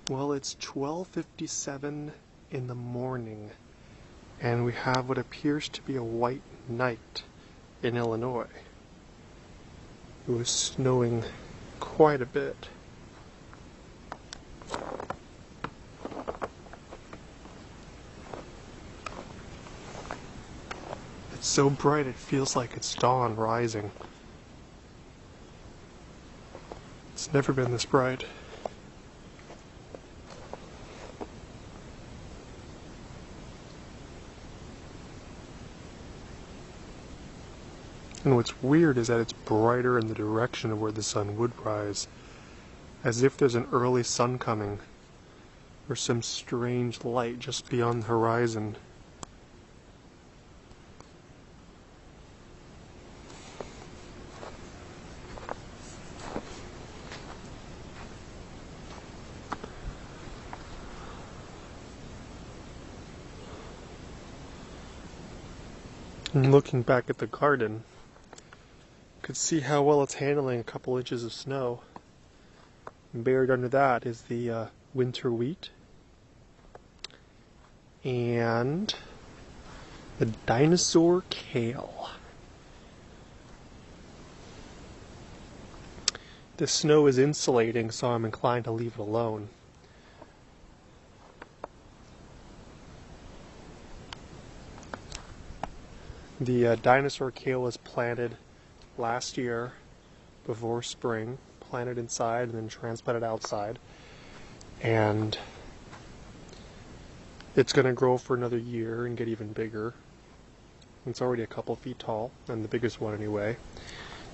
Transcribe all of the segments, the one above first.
Well, it's 12:57 in the morning, and we have what appears to be a white night in Illinois. It was snowing quite a bit. It's so bright it feels like it's dawn rising. It's never been this bright. And what's weird is that it's brighter in the direction of where the sun would rise, as if there's an early sun coming, or some strange light just beyond the horizon. And looking back at the garden, could see how well it's handling a couple inches of snow. And buried under that is the winter wheat and the dinosaur kale. The snow is insulating, so I'm inclined to leave it alone. The dinosaur kale was planted last year before spring, planted inside and then transplanted outside, and it's going to grow for another year and get even bigger. It's already a couple feet tall, and the biggest one anyway.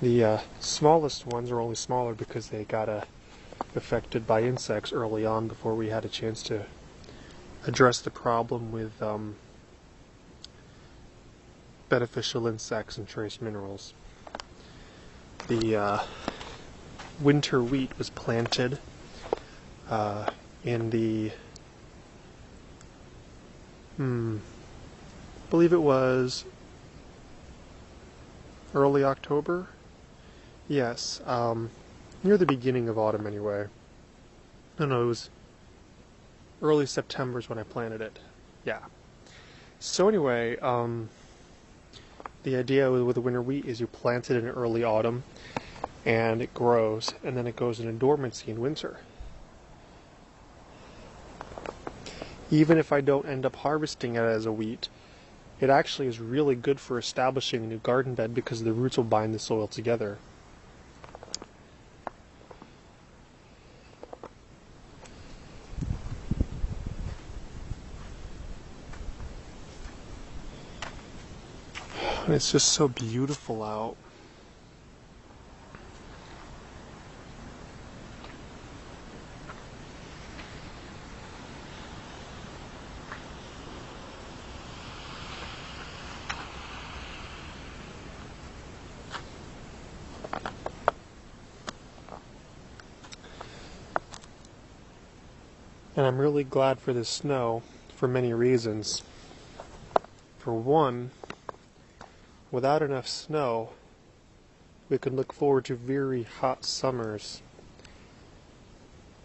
The smallest ones are only smaller because they got affected by insects early on before we had a chance to address the problem with beneficial insects and trace minerals. The winter wheat was planted in the, I believe it was early October? Yes, near the beginning of autumn anyway. No, it was early September is when I planted it. Yeah. So anyway, the idea with the winter wheat is you plant it in early autumn, and it grows, and then it goes into dormancy in winter. Even if I don't end up harvesting it as a wheat, it actually is really good for establishing a new garden bed because the roots will bind the soil together. And it's just so beautiful out. And I'm really glad for this snow for many reasons. For one, without enough snow, we could look forward to very hot summers.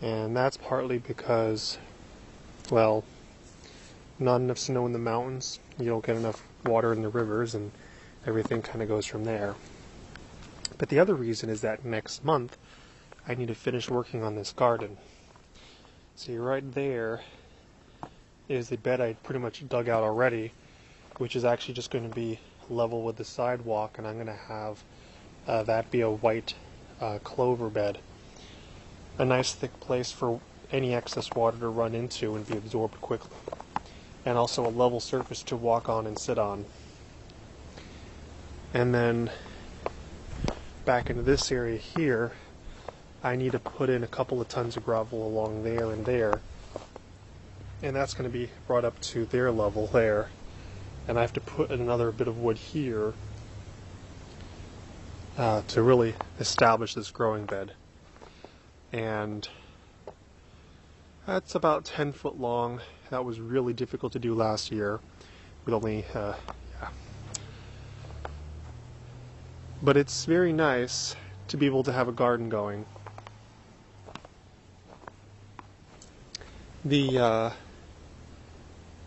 And that's partly because, well, not enough snow in the mountains, you don't get enough water in the rivers, and everything kind of goes from there. But the other reason is that next month, I need to finish working on this garden. See, right there is the bed I pretty much dug out already, which is actually just going to be level with the sidewalk, and I'm going to have that be a white clover bed. A nice thick place for any excess water to run into and be absorbed quickly. And also a level surface to walk on and sit on. And then back into this area here, I need to put in a couple of tons of gravel along there and there. And that's going to be brought up to their level there. And I have to put another bit of wood here to really establish this growing bed. And that's about 10 foot long. That was really difficult to do last year with only, But it's very nice to be able to have a garden going. The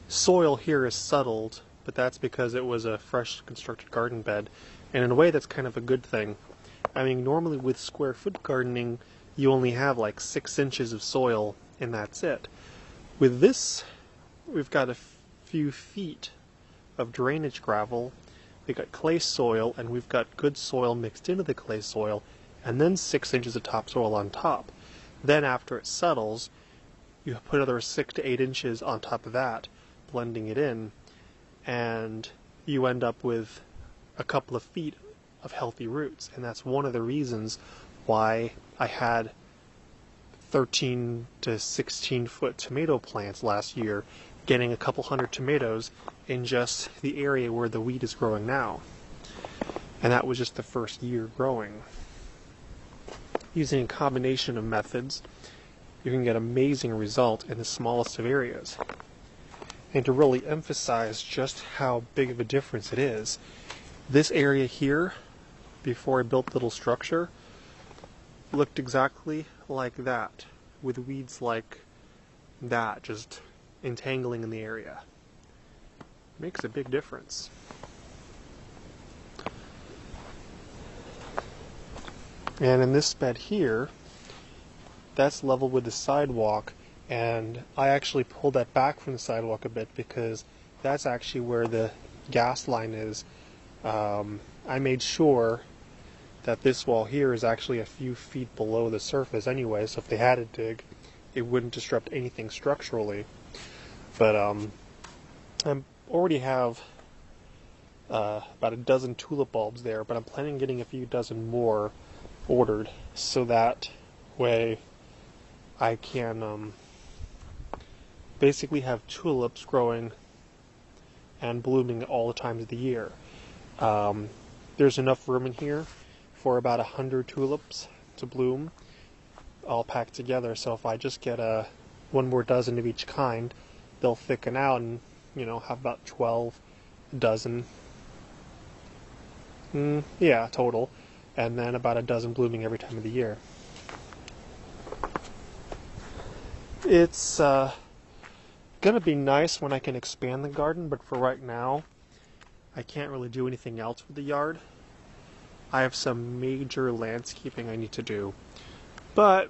soil here is settled, but that's because it was a fresh constructed garden bed, and in a way that's kind of a good thing. I mean, normally with square foot gardening, you only have like 6 inches of soil, and that's it. With this, we've got a few feet of drainage gravel, we've got clay soil, and we've got good soil mixed into the clay soil, and then 6 inches of topsoil on top. Then after it settles, you put another 6 to 8 inches on top of that, blending it in, and you end up with a couple of feet of healthy roots. And that's one of the reasons why I had 13 to 16 foot tomato plants last year, getting a couple hundred tomatoes in just the area where the wheat is growing now. And that was just the first year growing. Using a combination of methods, you can get amazing result in the smallest of areas. And to really emphasize just how big of a difference it is, this area here, before I built the little structure, looked exactly like that, with weeds like that just entangling in the area. Makes a big difference. And in this bed here, that's level with the sidewalk, and I actually pulled that back from the sidewalk a bit because that's actually where the gas line is. I made sure that this wall here is actually a few feet below the surface anyway, so if they had to dig, it wouldn't disrupt anything structurally. But I already have about a dozen tulip bulbs there, but I'm planning on getting a few dozen more ordered, so that way I can basically have tulips growing and blooming all the times of the year. There's enough room in here for about 100 tulips to bloom, all packed together. So if I just get one more dozen of each kind, they'll thicken out and, have about 12 dozen. Yeah, total. And then about a dozen blooming every time of the year. It's gonna be nice when I can expand the garden, but for right now, I can't really do anything else with the yard. I have some major landscaping I need to do, but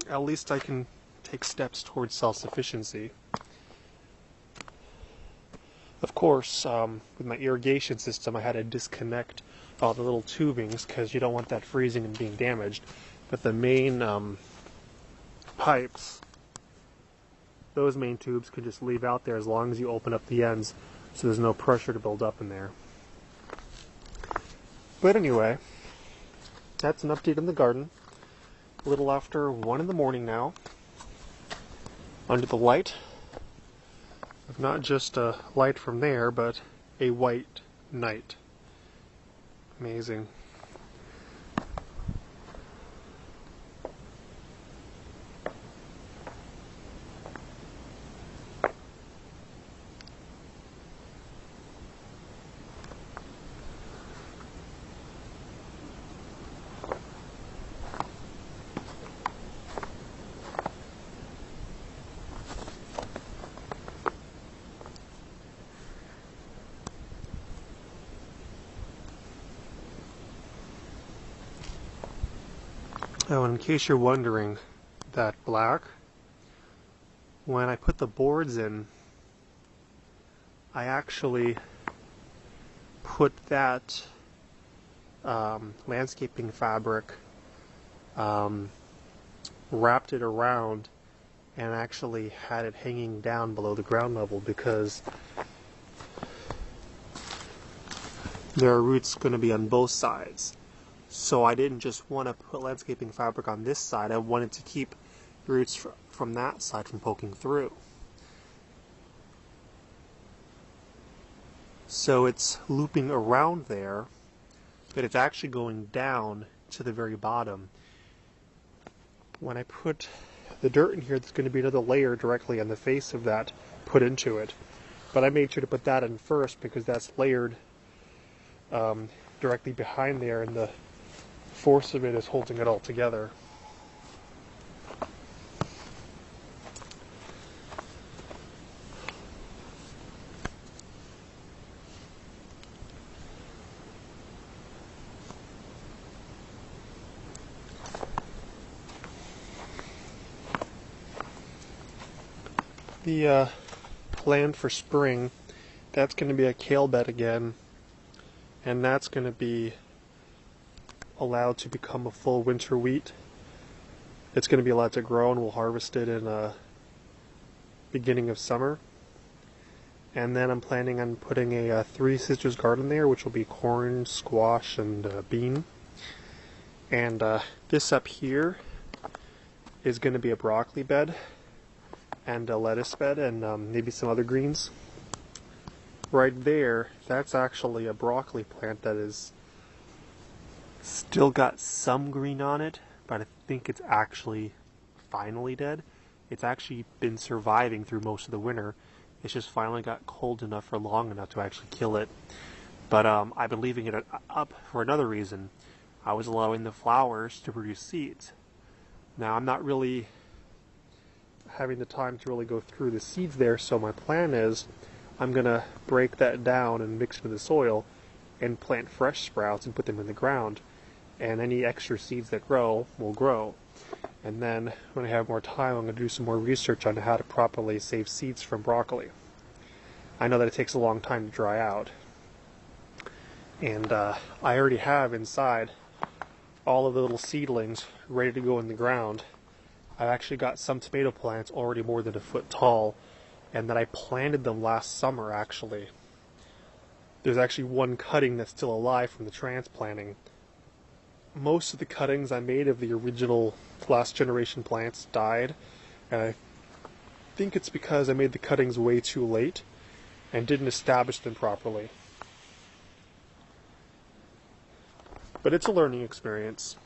at least I can take steps towards self-sufficiency. Of course, with my irrigation system, I had to disconnect all the little tubings because you don't want that freezing and being damaged. But the main pipes, those main tubes can just leave out there as long as you open up the ends so there's no pressure to build up in there. But anyway, that's an update on the garden. A little after 1 in the morning now, under the light of not just a light from there, but a white night. Amazing. Oh, and in case you're wondering, that black, when I put the boards in, I actually put that landscaping fabric, wrapped it around, and actually had it hanging down below the ground level because there are roots going to be on both sides. So I didn't just want to put landscaping fabric on this side, I wanted to keep roots from that side from poking through. So it's looping around there, but it's actually going down to the very bottom. When I put the dirt in here, there's going to be another layer directly on the face of that put into it. But I made sure to put that in first because that's layered directly behind there, and the force of it is holding it all together. The plan for spring, that's going to be a kale bed again, and that's going to be allowed to become a full winter wheat. It's going to be allowed to grow, and we'll harvest it in beginning of summer. And then I'm planning on putting a Three Sisters garden there, which will be corn, squash, and bean. And this up here is going to be a broccoli bed and a lettuce bed and maybe some other greens. Right there, that's actually a broccoli plant that is still got some green on it, but I think it's actually finally dead. It's actually been surviving through most of the winter. It's just finally got cold enough for long enough to actually kill it. But I've been leaving it up for another reason. I was allowing the flowers to produce seeds. Now I'm not really having the time to really go through the seeds there, so my plan is I'm going to break that down and mix it in the soil and plant fresh sprouts and put them in the ground. And any extra seeds that grow will grow. And then when I have more time, I'm going to do some more research on how to properly save seeds from broccoli. I know that it takes a long time to dry out. And I already have inside all of the little seedlings ready to go in the ground. I've actually got some tomato plants already more than a foot tall, and that I planted them last summer actually. There's actually one cutting that's still alive from the transplanting. Most of the cuttings I made of the original last generation plants died, and I think it's because I made the cuttings way too late and didn't establish them properly. But it's a learning experience.